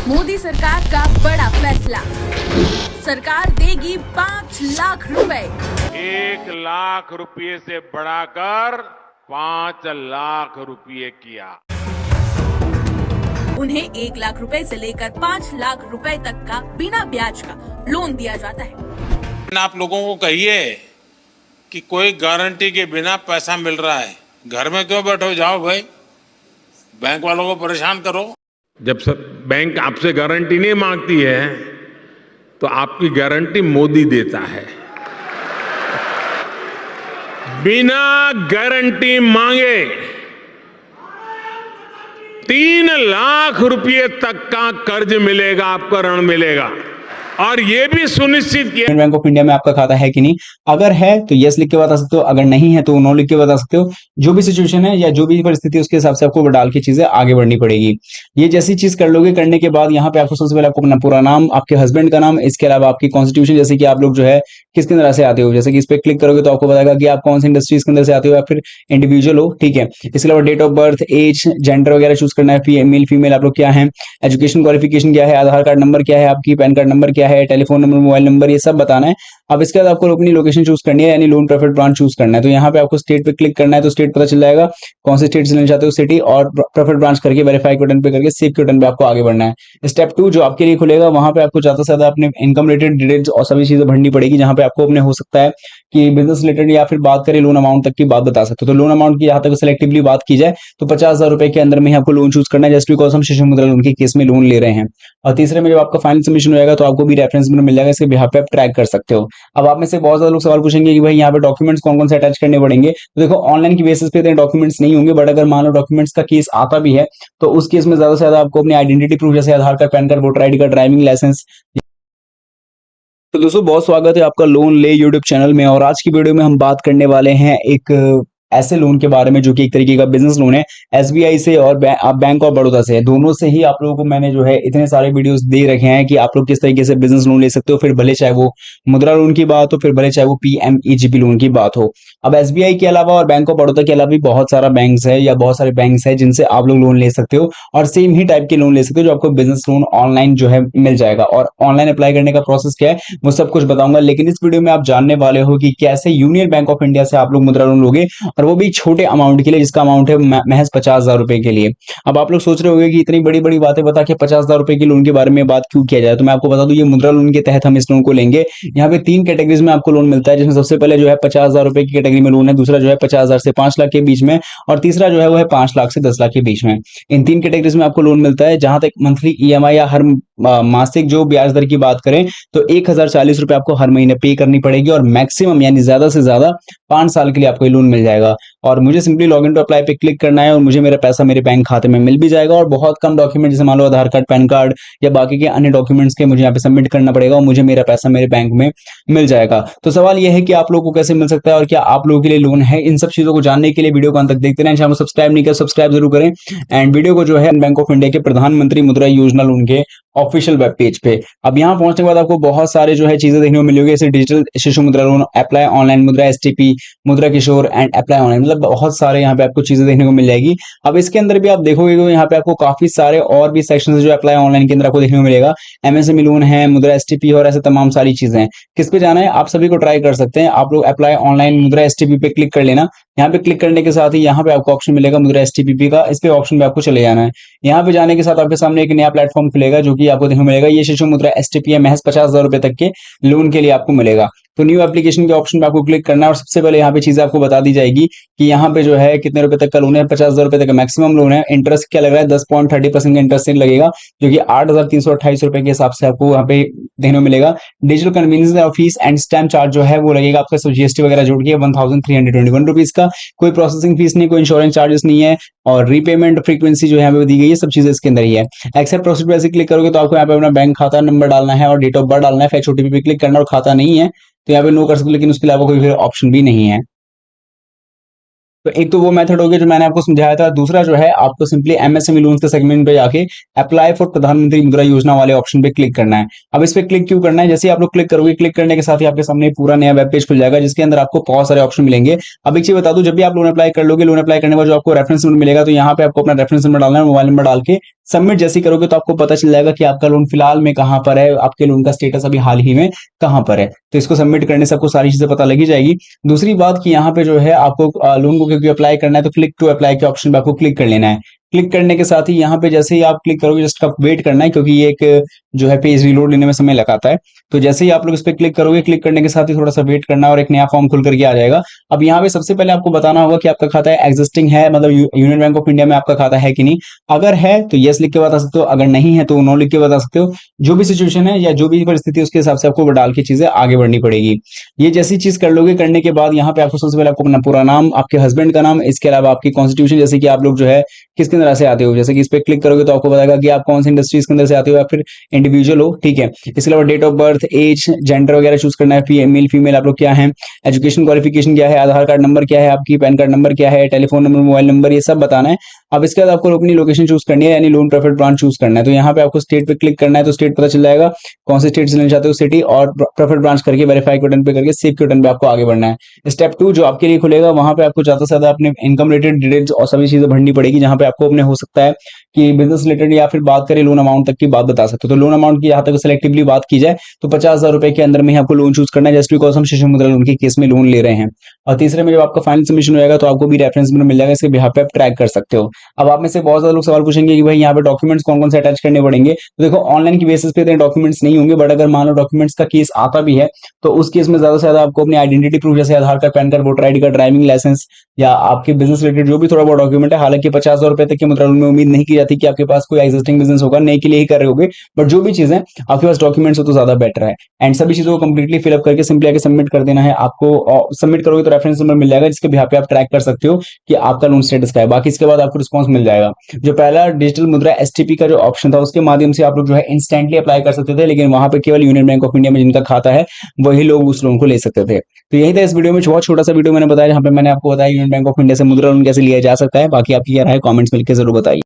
मोदी सरकार का बड़ा फैसला, सरकार देगी 5 लाख रुपए। 1 लाख रुपये से बढ़ाकर 5 लाख रुपये किया। उन्हें 1 लाख रुपए से लेकर 5 लाख रुपए तक का बिना ब्याज का लोन दिया जाता है। आप लोगों को कहिए कि कोई गारंटी के बिना पैसा मिल रहा है, घर में क्यों बैठो, जाओ भाई बैंक वालों को परेशान करो। जब बैंक आपसे गारंटी नहीं मांगती है तो आपकी गारंटी मोदी देता है। बिना गारंटी मांगे 3 लाख रुपए तक का कर्ज मिलेगा, आपको ऋण मिलेगा। और ये भी सुनिश्चित किया बैंक ऑफ इंडिया में आपका खाता है कि नहीं, अगर है तो यस लिख के बता सकते हो, अगर नहीं है तो नो लिख के बता सकते हो। जो भी सिचुएशन है या जो भी परिस्थिति है उसके हिसाब से आपको डाल के चीजें आगे बढ़नी पड़ेगी। ये जैसी चीज कर लोगे, करने के बाद यहाँ पे आपको सबसे पहले आपको अपना पूरा नाम, आपके हस्बैंड का नाम, इसके अलावा आपकी कॉन्स्टिट्यूशन, जैसे कि आप लोग जो है किसके अंदर से आते हो, जैसे कि इस पे क्लिक करोगे तो आपको बताएगा कि आप कौन सी इंडस्ट्रीज के अंदर से आते हो या फिर इंडिविजुअल हो, ठीक है। इसके अलावा date of birth, age, gender वगैरह चूज करना है, मेल फीमेल आप लोग क्या है, एजुकेशन क्वालिफिकेशन क्या है, आधार कार्ड नंबर क्या है, आपकी पैन कार्ड नंबर क्या है, टेलीफोन नंबर, मोबाइल नंबर, ये सब बताना है। अब इसके बाद आपको अपनी लोकेशन चूज करनी है, यानी लोन प्रेफर्ड ब्रांच चूज करना है। तो यहाँ पे आपको स्टेट पे क्लिक करना है, तो स्टेट पता चल जाएगा कौन से स्टेट से लेना चाहते हो सिटी, और प्रेफर्ड ब्रांच करके वेरीफाई के बटन पे करके सेव के बटन पे आपको आगे बढ़ना है। स्टेप 2 जो आपके लिए खुलेगा, वहां पे आपको ज्यादा से ज्यादा अपने इनकम रिलेटेड डिटेल्स और सभी चीजें भरनी पड़ेगी, जहां पे आपको अपने हो सकता है कि बिजनेस रिलेटेड या फिर बात करें लोन अमाउंट तक की बात बता सकते हो। तो लोन अमाउंट की यहाँ तक सिलेक्टिवली बात की जाए तो 50,000 रुपए के अंदर में ही आपको लोन चूज करना है, जस्ट बिकॉज हम शिशु मुद्रा लोन के केस में लोन ले रहे हैं। और तीसरे में जब आपका फाइनल सबमिशन होगा तो आपको भी रेफरेंस नंबर मिल जाएगा, इसके बिहाफ पे आप ट्रैक कर सकते हो। अब आप में से बहुत ज्यादा लोग सवाल पूछेंगे कि भाई यहाँ पे डॉक्यूमेंट्स कौन कौन से अटैच करने पड़ेंगे। तो देखो ऑनलाइन की बेसिस पे इतने डॉक्यूमेंट्स नहीं होंगे, बट अगर मान लो डॉक्यूमेंट्स का केस आता भी है तो उस केस में ज्यादा से ज्यादा आपको अपनी आइडेंटिटी प्रूफ जैसे Aadhaar card, PAN card, voter ID card, driving license. तो दोस्तों बहुत स्वागत है आपका लोन ले यूट्यूब चैनल में, और आज की वीडियो में हम बात करने वाले हैं एक ऐसे लोन के बारे में जो कि एक तरीके का बिजनेस लोन है, एसबीआई से और बैंक ऑफ बड़ौदा से। दोनों से ही आप लोगों को मैंने जो है इतने सारे वीडियोस दे रखे हैं कि आप लोग किस तरीके से बिजनेस लोन ले सकते हो, फिर भले चाहे वो मुद्रा लोन की बात हो, फिर भले चाहे वो पीएमईजीपी लोन की बात हो। अब एसबीआई के अलावा और बैंक ऑफ बड़ौदा के अलावा भी बहुत सारा बैंक्स है या बहुत सारे बैंक्स है जिनसे आप लोग लोन ले सकते हो, और सेम ही टाइप के लोन ले सकते हो जो आपको बिजनेस लोन ऑनलाइन जो है मिल जाएगा। और ऑनलाइन अप्लाई करने का प्रोसेस क्या है वो सब कुछ बताऊंगा, लेकिन इस वीडियो में आप जानने वाले हो कि कैसे यूनियन बैंक ऑफ इंडिया से आप लोग मुद्रा लोन लोगे, और वो भी छोटे अमाउंट के लिए, जिसका अमाउंट है महज 50,000 रुपए के लिए। अब आप लोग सोच रहे होंगे कि इतनी बड़ी बड़ी बातें बता के 50,000 रुपए के लोन के बारे में बात क्यों किया जाए, तो मैं आपको बता दूं ये मुद्रा लोन के तहत हम इस लोन को लेंगे। यहाँ पे 3 कैटेगरीज में आपको लोन मिलता है, जिसमें सबसे पहले जो है 50,000 रुपए की कैटेगरी में लोन है, दूसरा जो है 50,000 से 5 लाख के बीच में, और तीसरा जो है वो है 5 लाख से 10 लाख के बीच में। इन 3 कैटेगरीज में आपको लोन मिलता है। जहां तक मंथली ईएमआई या हर मासिक जो ब्याज दर की बात करें तो 1,040 रुपए आपको हर महीने पे करनी पड़ेगी, और मैक्सिमम यानी ज्यादा से ज्यादा 5 साल के लिए आपको लोन मिल जाएगा। और मुझे सिंपली लॉगिन टू अप्लाई पे क्लिक करना है और मुझे मेरा पैसा मेरे बैंक खाते में मिल भी जाएगा। और बहुत कम डॉक्यूमेंट जैसे मान लो आधार कार्ड, पैन कार्ड या बाकी के अन्य डॉक्यूमेंट्स के मुझे यहाँ पे सबमिट करना पड़ेगा, और मुझे मेरा पैसा मेरे बैंक में मिल जाएगा। तो सवाल यह है कि आप लोगों को कैसे मिल सकता है और क्या आप लोगों के लिए लोन है। इन सब चीजों को जानने के लिए वीडियो को अंत तक देखते रहें। चैनल को सब्सक्राइब नहीं किया सब्सक्राइब जरूर करें, एंड वीडियो को जो है बैंक ऑफ इंडिया के प्रधानमंत्री मुद्रा योजना लोन के ऑफिशियल वेब पेज पे। अब यहाँ पहुंचने के बाद आपको बहुत सारे जो है चीजें देखने को मिलेगी, जैसे digital Shishu Mudra loan, apply online, मुद्रा एसटीपी, मुद्रा किशोर एंड अप्लाई ऑनलाइन, मतलब बहुत सारे यहाँ पे आपको चीजें देखने को मिल जाएगी। अब इसके अंदर भी आप देखोगे तो यहाँ पे आपको काफी सारे और भी सेक्शन है जो अप्लाई ऑनलाइन के अंदर आपको देखने को मिलेगा। एमएसएमई लोन है, मुद्रा एसटीपी और ऐसे तमाम सारी चीजें हैं। किस पे जाना है आप सभी को ट्राई कर सकते हैं। आप लोग अप्लाई ऑनलाइन मुद्रा एसटीपी पे क्लिक कर लेना। यहाँ पे क्लिक करने के साथ ही यहाँ पे आपको ऑप्शन मिलेगा मुद्रा एसटीपी का, इस पे ऑप्शन पे आपको चले जाना है। यहाँ पे जाने के साथ आपके सामने एक नया प्लेटफॉर्म खुलेगा जो कि आपको देखने को मिलेगा। ये शिशु मुद्रा एसटीपी है, महज 50,000 रुपए तक के लोन के लिए आपको मिलेगा। तो न्यू एप्लीकेशन के ऑप्शन पे आपको क्लिक करना है, और सबसे पहले यहाँ पे चीजें आपको बता दी जाएगी कि यहाँ पे जो है कितने रुपए तक का लोन है। 50,000 रुपए तक का मैक्सिमम लोन है। इंटरेस्ट क्या लग रहा है 10.30% का इंटरेस्ट लगेगा, जो कि 8,328 रुपए के हिसाब से आपको यहाँ पे देखने को मिलेगा। Digital convenience fees and stamp charge जो है वो लगेगा आपका जीएसटी वगैरह जोड़ के 1,321 रुपीज का। कोई प्रोसेसिंग फीस नहीं, कोई इंश्योरेंस चार्जेस नहीं है, और रीपेमेंट फ्रीक्वेंसी जो यहाँ पे दी गई है सब चीजें इसके अंदर ही है। एक्सेप्ट प्रोसीड पे ऐसे क्लिक करोगे तो आपको यहाँ पे अपना बैंक खाता नंबर डालना है और डेट ऑफ बर्थ डालना है। फेच ओटीपी पे क्लिक करना, और खाता नहीं है तो यहाँ पे नो कर सकते, लेकिन उसके अलावा कोई फिर ऑप्शन भी नहीं है। तो एक तो वो मेथड हो गया जो मैंने आपको समझाया था। दूसरा जो है आपको सिंपली एमएसएमई लोन्स के सेगमेंट पे जाके अप्लाई फॉर प्रधानमंत्री मुद्रा योजना वाले ऑप्शन पे क्लिक करना है। अब इस पे क्लिक क्यों करना है? जैसे ही आप लोग क्लिक करोगे, क्लिक करने के साथ ही आपके सामने पूरा नया वेब पेज खुल जाएगा जिसके अंदर आपको बहुत सारे ऑप्शन मिलेंगे। अब एक चीज बता दूं, जब भी आप लोन अप्लाई कर लोगे, लोन अप्लाई करने के बाद जो आपको रेफरेंस नंबर मिलेगा, तो यहाँ पे आपको अपना रेफरेंस नंबर डालना है, मोबाइल नंबर डाल के सबमिट जैसे ही करोगे तो आपको पता चल जाएगा कि आपका लोन फिलहाल में कहाँ पर है, आपके लोन का स्टेटस अभी हाल ही में कहाँ पर है। तो इसको सबमिट करने से आपको सारी चीजें पता लगी जाएगी। दूसरी बात कि यहाँ पे जो है आपको लोन को क्योंकि अप्लाई करना है तो क्लिक टू अप्लाई के ऑप्शन पे आपको क्लिक कर लेना है। क्लिक करने के साथ ही यहाँ पे जैसे ही आप क्लिक करोगे, जस्ट आप वेट करना है क्योंकि ये एक जो है पेज रीलोड लेने में समय लगाता है। तो जैसे ही आप लोग इस पे क्लिक करोगे, क्लिक करने के साथ ही थोड़ा सा वेट करना है और एक नया फॉर्म खुल करके आ जाएगा। अब यहाँ पे सबसे पहले आपको बताना होगा कि आपका खाता है एग्जिस्टिंग है, मतलब यूनियन बैंक ऑफ इंडिया में आपका खाता है कि नहीं। अगर है तो यस लिख के बता सकते हो, अगर नहीं है तो नो लिख के बता सकते हो। जो भी सिचुएशन है या जो भी परिस्थिति है उसके हिसाब से आपको वो डाल के चीजें आगे बढ़नी पड़ेगी। ये जैसी चीज कर लोगे, करने के बाद यहाँ पे आपको सबसे पहले आपको अपना पूरा नाम, आपके हस्बैंड का नाम, इसके अलावा आपकी कॉन्स्टिट्यूशन, जैसे कि आप लोग जो है किसके अंदर से आते हो, जैसे कि इस पे क्लिक करोगे तो आपको बताएगा कि आप कौन सी इंडस्ट्रीज के अंदर से आते हो या फिर इंडिविजुअल हो, ठीक है। इसके अलावा date of birth, age, gender वगैरह चूज करना है, मेल फीमेल आप लोग क्या है, एजुकेशन क्वालिफिकेशन क्या है, आधार कार्ड नंबर क्या है, आपकी पैन कार्ड नंबर क्या है, टेलीफोन नंबर, मोबाइल नंबर, ये सब बताना है। अब इसके बाद आपको अपनी लोकेशन चूज करनी है, यानी लोन प्रेफर्ड ब्रांच चूज करना है। तो यहाँ पे आपको स्टेट पे क्लिक करना है, तो स्टेट पता चल जाएगा कौन से स्टेट से लेना चाहते हो सिटी, और प्रेफर्ड ब्रांच करके वेरीफाई के बटन पे करके सेव के बटन पे आपको आगे बढ़ना है। स्टेप 2 जो आपके लिए खुलेगा, वहां पे आपको ज्यादा से ज्यादा अपने इनकम रिलेटेड डिटेल्स और सभी चीजें भरनी पड़ेगी, जहां पे आपको अपने हो सकता है कि बिजनेस रिलेटेड या फिर बात करें लोन अमाउंट तक की बात बता सकते हो। तो लोन अमाउंट की यहाँ तक सिलेक्टिवली बात की जाए तो 50,000 रुपए के अंदर में ही आपको लोन चूज करना है, जस्ट बिकॉज हम शिशु मुद्रा लोन के केस में लोन ले रहे हैं। और तीसरे में जब आपका फाइनल सबमिशन हो जाएगा तो आपको भी रेफरेंस नंबर मिल जाएगा, इसके बिहाफ पे आप ट्रैक कर सकते हो। अब आप में से बहुत ज्यादा लोग सवाल पूछेंगे कि भाई यहाँ पे डॉक्यूमेंट्स कौन कौन से अटैच करने पड़ेंगे। तो देखो, ऑनलाइन की बेसिस पे डॉक्यूमेंट्स नहीं होंगे, बट अगर मान लो डॉक्यूमेंट्स का केस आता भी है तो उस केस में ज्यादा से ज्यादा आपको अपनी आइडेंटिटी प्रूफ जैसे Aadhaar card, PAN card, voter ID card, driving license या आपके बिजनेस रिलेटेड जो भी थोड़ा बहुत डॉक्यूमेंट है। हालांकि 50,000 रुपए तक के मुद्रा लोन में उम्मीद नहीं की जाती कि आपके पास कोई एग्जिस्टिंग बिजनेस होगा, नए के लिए ही कर रहे होगे, बट जो भी चीजें आपके पास डॉक्यूमेंट्स हो तो ज्यादा बेटर है। एंड सभी चीजों को कंप्लीटली फिलअप करके सिंपली आगे सबमिट कर देना है आपको। सबमिट करोगे तो रेफरेंस नंबर मिल जाएगा, जिसके बिहाफ पे आप ट्रैक कर सकते हो कि आपका लोन स्टेटस क्या है। बाकी इसके बाद आपको रिस्पॉन्स मिल जाएगा। जो पहला डिजिटल मुद्रा एसटीपी का जो ऑप्शन था, उसके माध्यम से आप लोग जो है इंस्टेंटली अप्लाई कर सकते थे, लेकिन वहां पे केवल यूनियन बैंक ऑफ इंडिया में जिनका खाता है वही लोग उस लोन को ले सकते थे। तो यही था इस वीडियो में, बहुत छोटा सा वीडियो मैंने बताया जहां पे मैंने आपको बताया यूनियन बैंक ऑफ इंडिया से मुद्रा लोन कैसे लिया जा सकता है। बाकी आपकी क्या राय है कमेंट्स मिलकर जरूर बताइए।